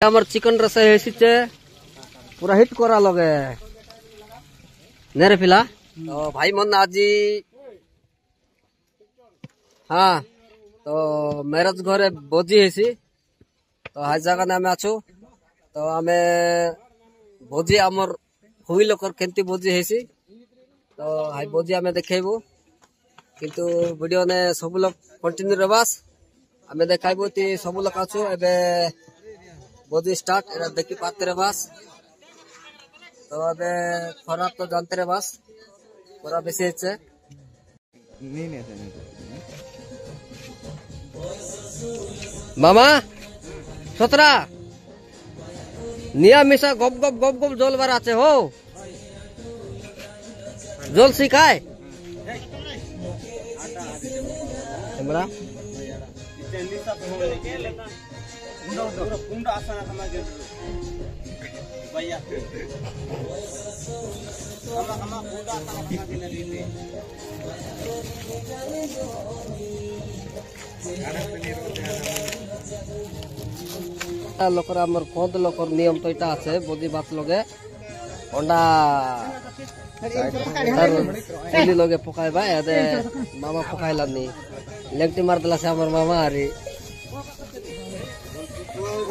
আমার চিকেন রসে এসেছে পুরা হিট করা লগে নেরে পিলা তো ভাই মন আজি হ্যাঁ তো ম্যারেজ ঘরে ভোজি হয়েছি তো হাই জায়গা আমি আছো তো আমি ভোজি আমার হুই লোকর কেমতি ভোজি হয়েছি তো হাই ভোজি আমি দেখাইবু কিন্তু ভিডিও নে সবু লোক কন্টিনিউ রবাস আমি দেখাইবু তি সবু লোক আছো এবে भोजी स्टार्ट देखी पाते रे बस तो अबे खराब तो जानते रे बस पूरा बेसिस है मामा सतरा निया मिसा गप गप गप गप जोल बार आचे हो जोल सिखाए हमरा कुंडा आसान समाजे भैया हम कुंडा आसान समाजे दीते लोकर हमर कोद लोकर नियम तो इटा আছে বদি বাত লগে ওন্ডা চিলি লগে পকাইবা এদে মামা পকাইলানি লেগটি মার দিলাছে আমার মামা আরে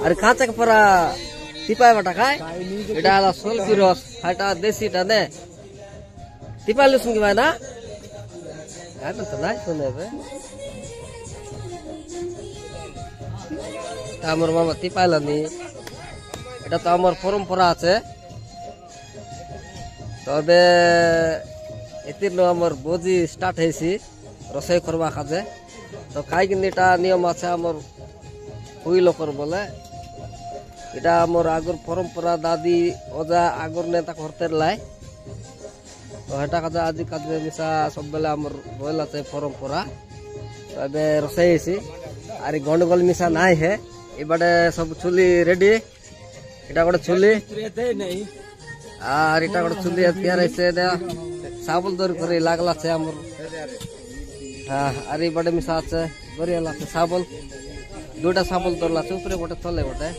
अरे काचा के परा टिपाय बटा काय एटा आला सोल की रस हाटा देसी टा ने टिपाय लुसुन की भाई ना यार तो ना सुने बे আমার মামা টিপাইলানি এটা তো আমার পরম্পরা আছে তবে এতির আমার ভোজি স্টার্ট হইছি রসই করবা কাজে তো কাই কিন্তু এটা নিয়ম আছে আমার হুই লোকর বলে এটা আমার আগর পরম্পরা দাদি ওজা আগর নেতা করতে লাই তো এটা কাজে আজি কাজে মিশা সব বেলা আমার রইল আছে পরম্পরা তবে রসাই হয়েছি আর গন্ডগোল মিশা নাই হে এবারে সব চুলি রেডি এটা গোটে চুলি আর এটা গোটে চুলি তৈরি হয়েছে সাবল দরি করে লাগলাছে আমার হ্যাঁ আর এবারে মিশা আছে গরিয়াল আছে সাবল দুটা সাবল ধরলাছে উপরে গোটে তলে গোটে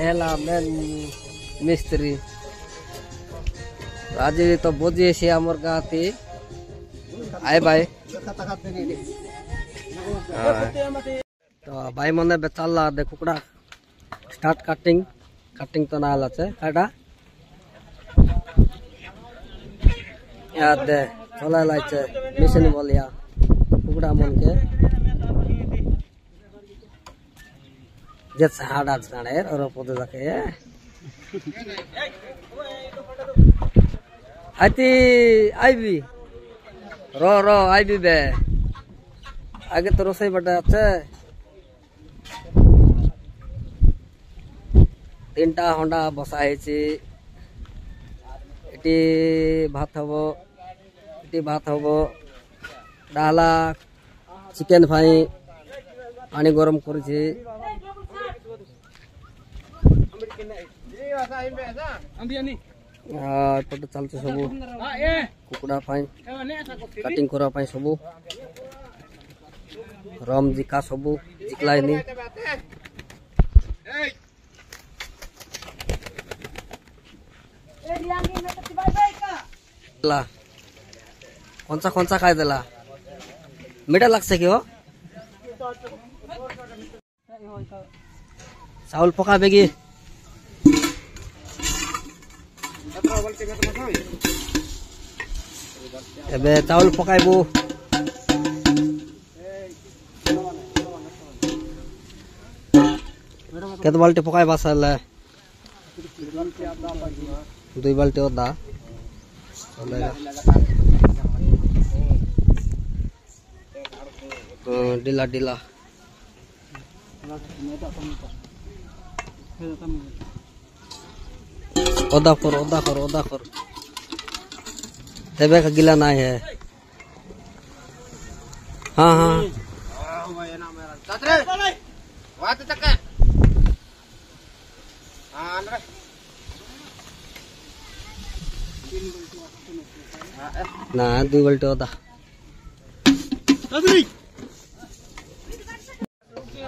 এলা মেন মিস্ত্রি আজ তো ভোজি এসে আমার গাঁতি আয় ভাই তো ভাই মনে বেচাল্লা দে কুকড়া স্টার্ট কাটিং তো নাল আছে এটা ইয়াদ দে চলা লাইছে মেশিন বলিয়া কুকড়া মনকে যে হাড়া ছাড়ে ওর পদে যাকে আইতি আইবি র আইবি বে আগে তো রসই বাটা আছে তিনটা হন্ডা বসা হয়েছে এটি ভাত হব ডালা চিকেন ফ্রাই পানি গরম করেছি এপটে চালছে সবু কুকুড়া পাই কাটিং করা পাই সবু রম জিকা সবু জিকলাইনি কঞ্চা খাই দেলা মিঠা লাগছে কি চাউল পকাবে কি এবে চাউল পকাইবো কত বালতি পকাইবা সালে 2 বালতি ওদা ডিলা ডিলা ओदा कर तेबे का गिला नहीं है हाँ ना 2 बाल्टी ओदा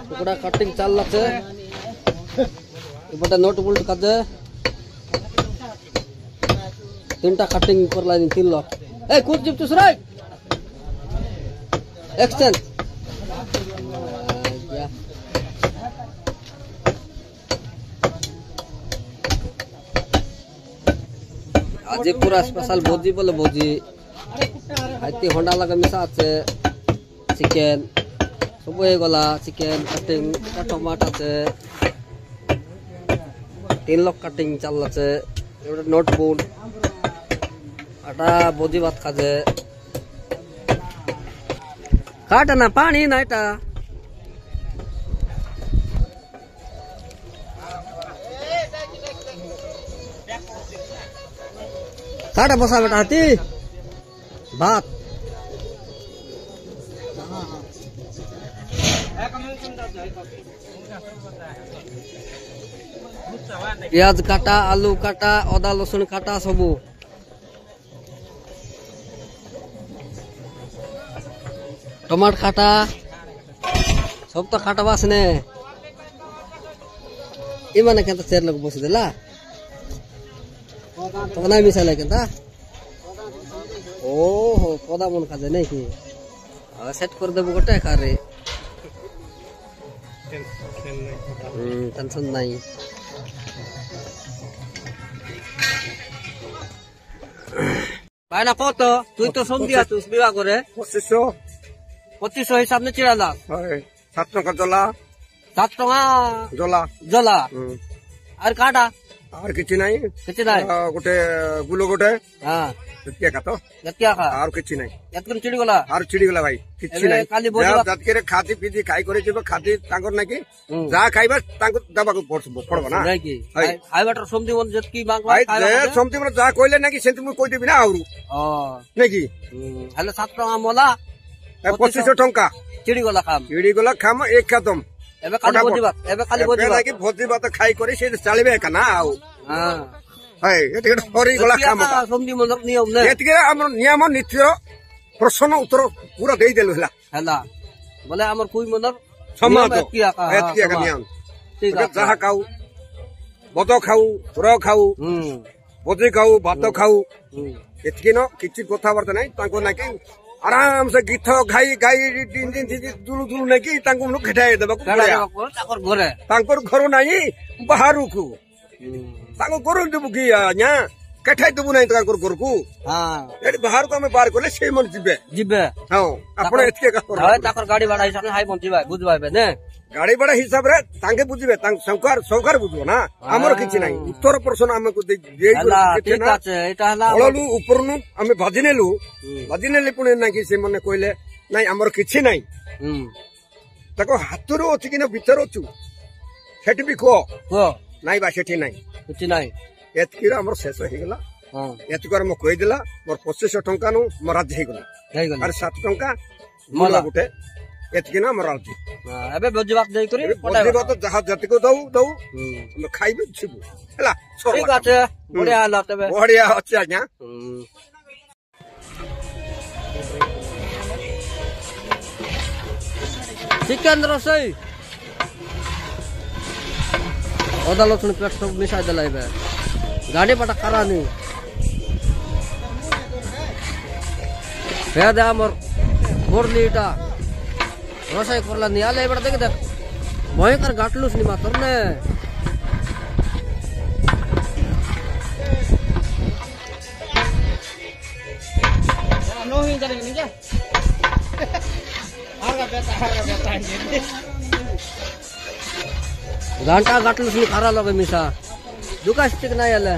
कुकड़ा कटिंग चल इपटे नोट बुल्ट काजे 3टा कटिंग करला 3 लाख ए कुछ जिप तुसराय एक्सचेंज आज पूरा स्पेशल भोजी बोले भोजी हाथी होंडा लगा मिसा আছে चिकेन सब हो गला चिकेन कटिंग टमाटर আছে 3 लाख कटिंग चल আছে एटा नोट बुल आटा भोजी भात खाजे काटा ना पानी ना एटा काटा बसा बेटा हाथी भात प्याज काटा आलू काटा अदा लसुन काटा सबू टमाटर काटा सब तो काटा बासने इमाने केंता चेर लोग बसी देला तो ना मिसाले केंता ओहो पदा मन खाजे नहीं कि सेट कर देबो गोटे खारे टेंशन नहीं पायना कत तुई तो सोम दिया तू विवाह करे 2500 हिसाब ने चिराला 7 টাকা জলা 7 টাকা জলা জলা আর কাটা আর কিছু নাই গোটে গুলো গোটে হ্যাঁ এতিকা আর কিছু নাই এতকম চিড়ি গলা আর চিড়ি গলা ভাই কিছু নাই কালি বজা জাতকে খাতি পিদি খাই করে যাব খাতি তাঙ্গর নাকি যা খাইবা তাঙ্গ দাবাকু পড়ব না নাকি খাইবাটার সমতি মন যেতকি মাংবা খাইবা সমতি মন যা কইলে নাকি সেতি মু কই দেবি না আউরু নাকি হলে 7 টাকা মোলা 2500 টাকা চিড়ি গলা খাম এক খাতম এবে খালি বজি ভাত নাকি ভোজি ভাত খাই করে সে চালিবে কানা আউ হ্যাঁ হাই এতে হরি গলা খাম সমতি মন নিয়ম নে এতে আমর নিয়ম নীতি প্রশ্ন উত্তর পুরো দেই দেলু হেলা বলে আমার কুই মনর সমাজ এতিকা নিয়ম ঠিক আছে যাহা খাও বদ খাও র খাও ভোজি খাও ভাত খাও এতিকে ন কিছু কথাবার্তা নাই তাঙ্কো নাকি आराम से गीत गाई गाई दिन दिन दुलु दुलु नहीं कि तांको नु खेटाय देबा ताकर घरे तांकर घर नाही बाहरु को तांको घर देबु कि न्या केठाय देबु नाही तांकर घर को हां एडी बाहर को हम बाहर कोले से मन जिबे हां आपण एतके का हाय ताकर गाड़ी भाड़ा हिसाब हाय मन जिबा बुझबाबे ने गाड़ी भाड़ा हिसाब रे तांके बुझिबे तांग सरकार बुझबो ना हमर किछि नाही उत्तर प्रश्न हमको दे ठीक আছে এটা হলা অললু উপরनु আমি ভাজিনেলু পুনে নাকি সে মনে কইলে নাই हमर किछि नाही তাকো হাতରୁ ଅଛି কিনা ভিতର অଛୁ সেটি বি কো নাই বা সেটি নাই କିଛି নাই এতকিরা हमर शेष হৈ গলা এতকৰ ম কই দিলা মোর 2500 টাকা नु মরাজ হৈ গলা আর 7 টাকা মোলা গুটে এতকি না আমার রাজি এবে বজিবাত দেই করি বজিবাত যাহা জাতিকো দউ আমি খাইবে ছিবু হেলা ঠিক আছে বড়িয়া হলা তবে বড়িয়া আছে আজ্ঞা চিকেন রসই অদা লসুন পেট সব মিশাই দিলাইবে গাড়ি পাটা কারানি হে দে আমার বরলিটা রসাই করলা নি আলে এবার দেখে দেখ ভয়ঙ্কর গাটলুস নি মাতর নে घंटा गाटलुस नी खारा लगे मिसा दुका स्टिक नाही आले